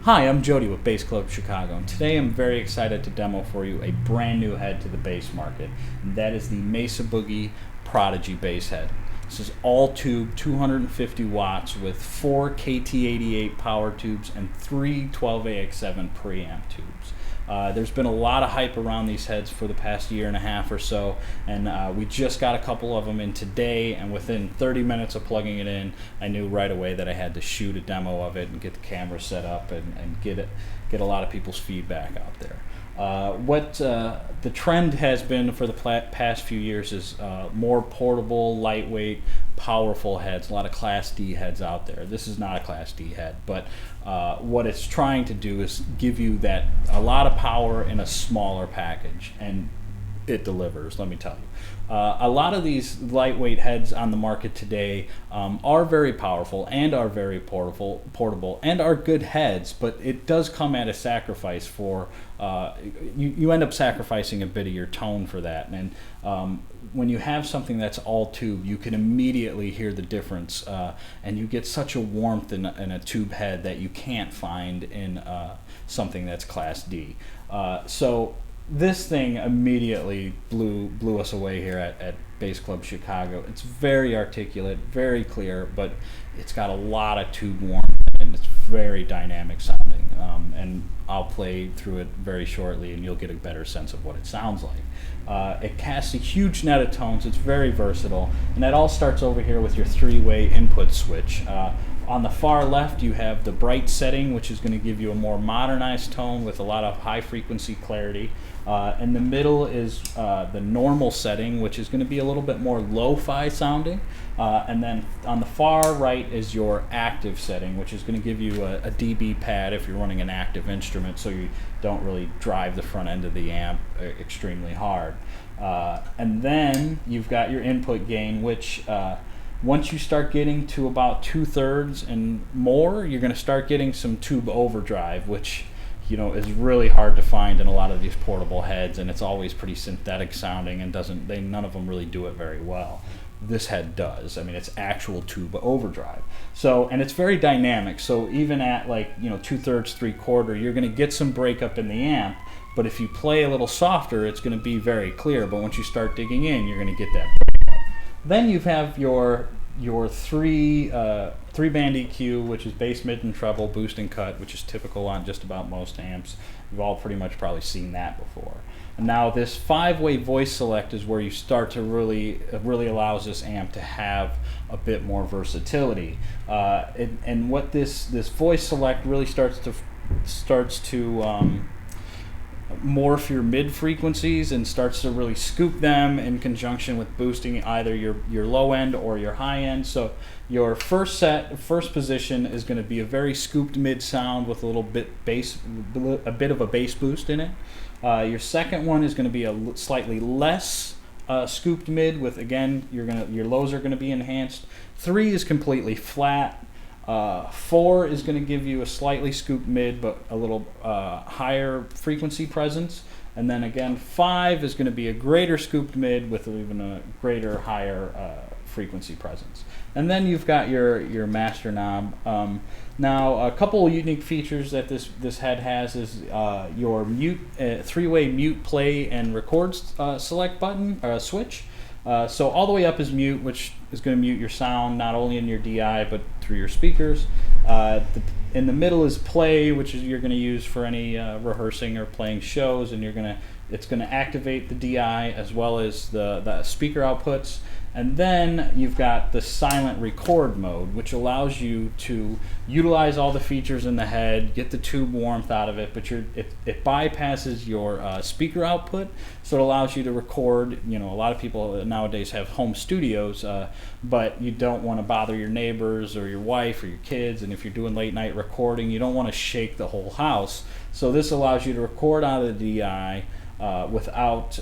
Hi, I'm Jody with Bass Club Chicago, and today I'm very excited to demo for you a brand new head to the bass market, and that is the Mesa Boogie Prodigy bass head. This is all tube, 250 watts with 4 KT88 Power Tubes and 3 12AX7 preamp tubes. There's been a lot of hype around these heads for the past year and a half or so, and we just got a couple of them in today, and within 30 minutes of plugging it in, I knew right away that I had to shoot a demo of it and get the camera set up and get a lot of people's feedback out there. What the trend has been for the past few years is more portable, lightweight, powerful heads. A lot of Class D heads out there. This is not a Class D head, but what it's trying to do is give you a lot of power in a smaller package, and it delivers, let me tell you. A lot of these lightweight heads on the market today are very powerful and are very portable and are good heads, but it does come at a sacrifice for, you end up sacrificing a bit of your tone for that. And when you have something that's all tube, you can immediately hear the difference, and you get such a warmth in a tube head that you can't find in something that's Class D. So this thing immediately blew us away here at Bass Club Chicago. It's very articulate, very clear, but it's got a lot of tube warmth and it's very dynamic sounding. And I'll play through it very shortly and you'll get a better sense of what it sounds like. It casts a huge net of tones. It's very versatile, and that all starts over here with your 3-way input switch. On the far left, you have the bright setting, which is going to give you a more modernized tone with a lot of high frequency clarity. In the middle is the normal setting, which is going to be a little bit more lo-fi sounding. And then on the far right is your active setting, which is going to give you a dB pad if you're running an active instrument, so you don't really drive the front end of the amp extremely hard. And then you've got your input gain, which once you start getting to about 2/3 and more, you're going to start getting some tube overdrive, which is really hard to find in a lot of these portable heads, and it's always pretty synthetic sounding and none of them really do it very well. This head does. I mean, it's actual tube overdrive. So, and it's very dynamic. So even at 2/3, 3/4, you're going to get some breakup in the amp. But if you play a little softer, it's going to be very clear. But once you start digging in, you're going to get that breakup. Then you have your three-band EQ, which is bass, mid, and treble, boost and cut, which is typical on just about most amps. You've all pretty much probably seen that before. And now this 5-way voice select is where you start to really allows this amp to have a bit more versatility. And what this voice select really starts to morph your mid frequencies and starts to really scoop them in conjunction with boosting either your low end or your high end. So your first position is going to be a very scooped mid sound with a bit of a bass boost in it. Your second one is going to be a slightly less scooped mid with, again, your lows are going to be enhanced. 3 is completely flat. 4 is going to give you a slightly scooped mid but a little higher frequency presence, and then again 5 is going to be a greater scooped mid with even a greater higher frequency presence. And then you've got your master knob. Now a couple of unique features that this head has is your mute 3-way mute, play, and record select button switch. So all the way up is mute, which is going to mute your sound not only in your DI but through your speakers. In the middle is play, which you're going to use for any rehearsing or playing shows, and it's going to activate the DI as well as the speaker outputs. And then you've got the silent record mode, which allows you to utilize all the features in the head, get the tube warmth out of it, but it bypasses your speaker output, so it allows you to record. A lot of people nowadays have home studios, but you don't want to bother your neighbors or your wife or your kids, and if you're doing late night recording, you don't want to shake the whole house. So this allows you to record out of the DI without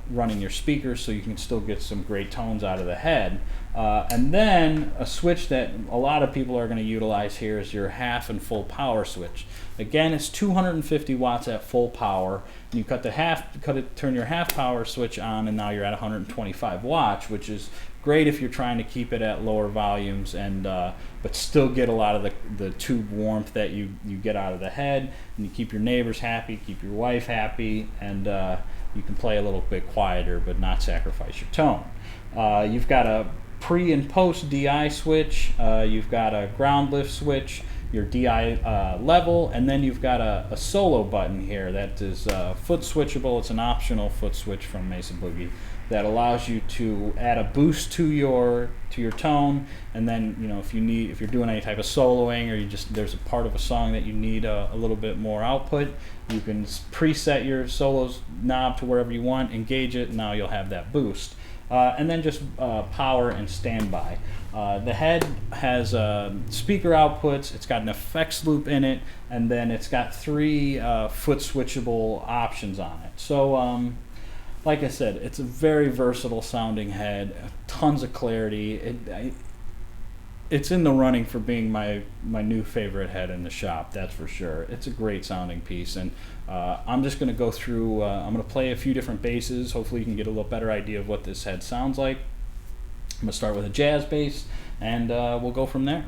running your speakers, so you can still get some great tones out of the head. And then a switch that a lot of people are going to utilize here is your half and full power switch. Again, it's 250 watts at full power. And you turn your half power switch on, and now you're at 125 watts, which is Great if you're trying to keep it at lower volumes and but still get a lot of the tube warmth that you get out of the head, and you keep your neighbors happy, keep your wife happy, and you can play a little bit quieter but not sacrifice your tone. You've got a pre and post DI switch, you've got a ground lift switch, your DI level, and then you've got a solo button here that is foot switchable. It's an optional foot switch from Mesa Boogie that allows you to add a boost to your tone, and then if you're doing any type of soloing, or there's a part of a song that you need a little bit more output, you can preset your solos knob to wherever you want, engage it, and now you'll have that boost. And then just power and standby. The head has speaker outputs, it's got an effects loop in it, and then it's got 3 foot switchable options on it. So like I said, it's a very versatile sounding head, tons of clarity. It's in the running for being my new favorite head in the shop, that's for sure. It's a great sounding piece, and I'm just going to go through, I'm going to play a few different basses. Hopefully you can get a little better idea of what this head sounds like. I'm going to start with a jazz bass, and we'll go from there.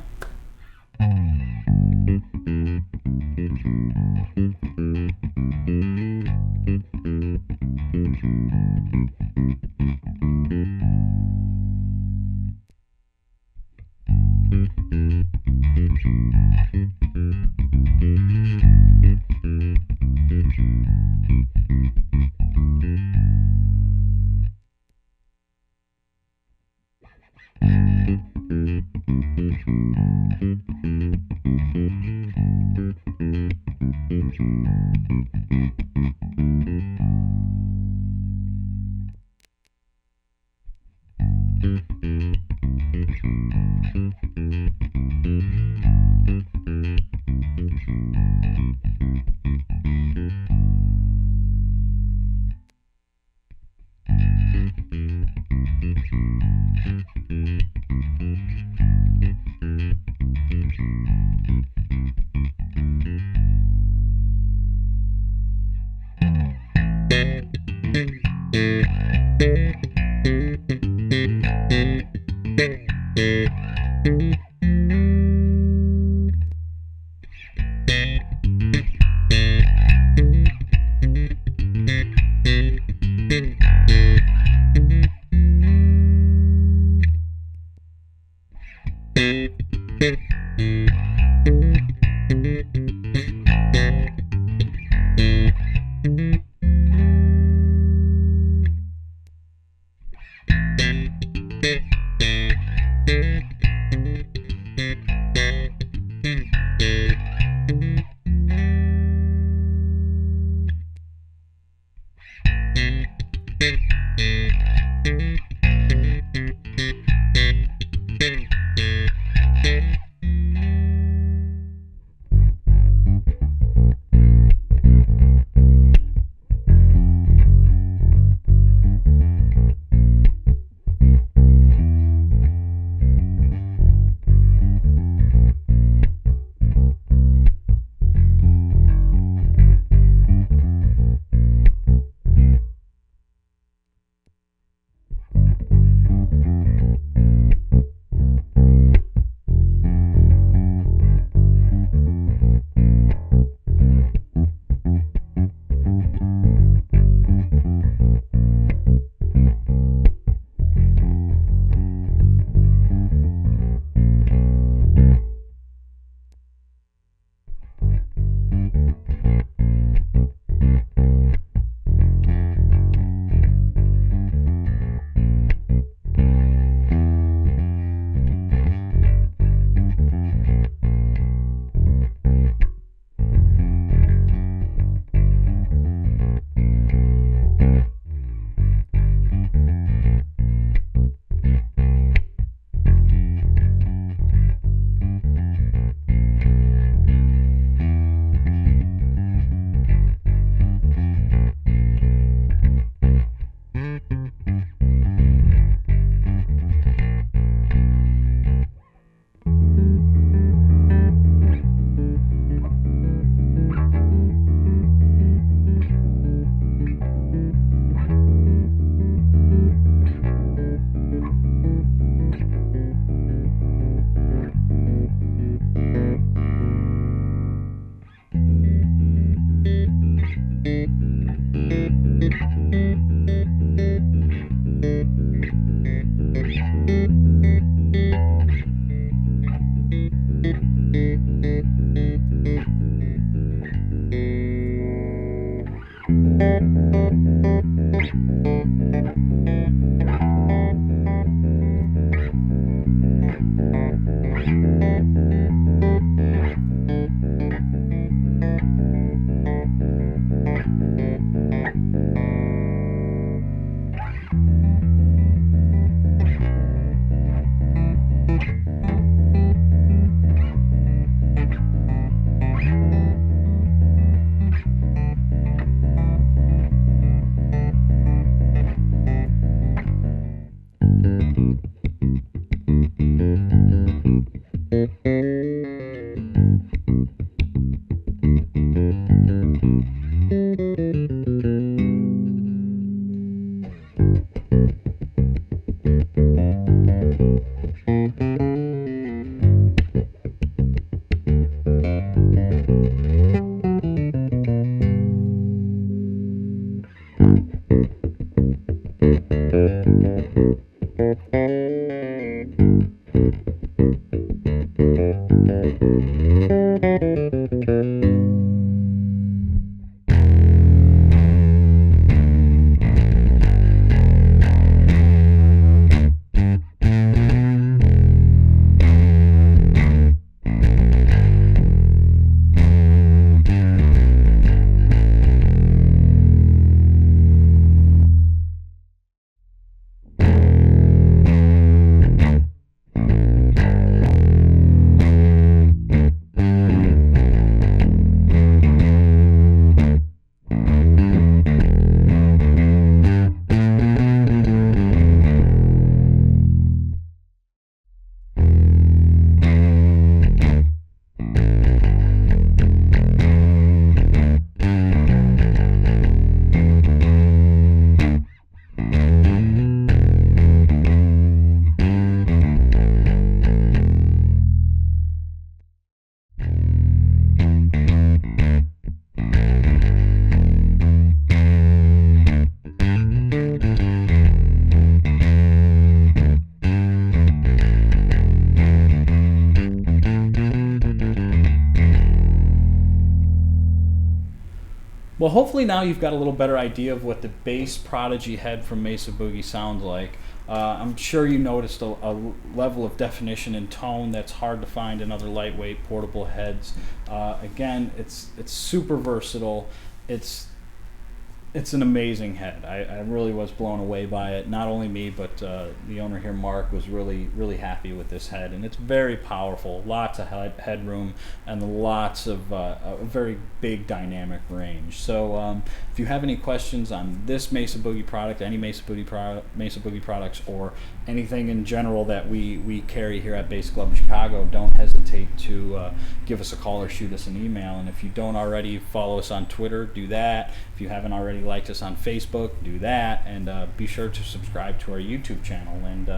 Well, hopefully now you've got a little better idea of what the Bass Prodigy head from Mesa Boogie sounds like. I'm sure you noticed a level of definition and tone that's hard to find in other lightweight portable heads. Again, it's super versatile. It's an amazing head. I really was blown away by it. Not only me, but the owner here, Mark, was really happy with this head. And it's very powerful, lots of headroom, and lots of a very big dynamic range. So if you have any questions on this Mesa Boogie product, any Mesa Boogie products, or anything in general that we carry here at Bass Club Chicago, don't hesitate to give us a call or shoot us an email. And if you don't already follow us on Twitter, do that. If you haven't already liked us on Facebook, do that. And be sure to subscribe to our YouTube channel. And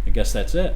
I guess that's it.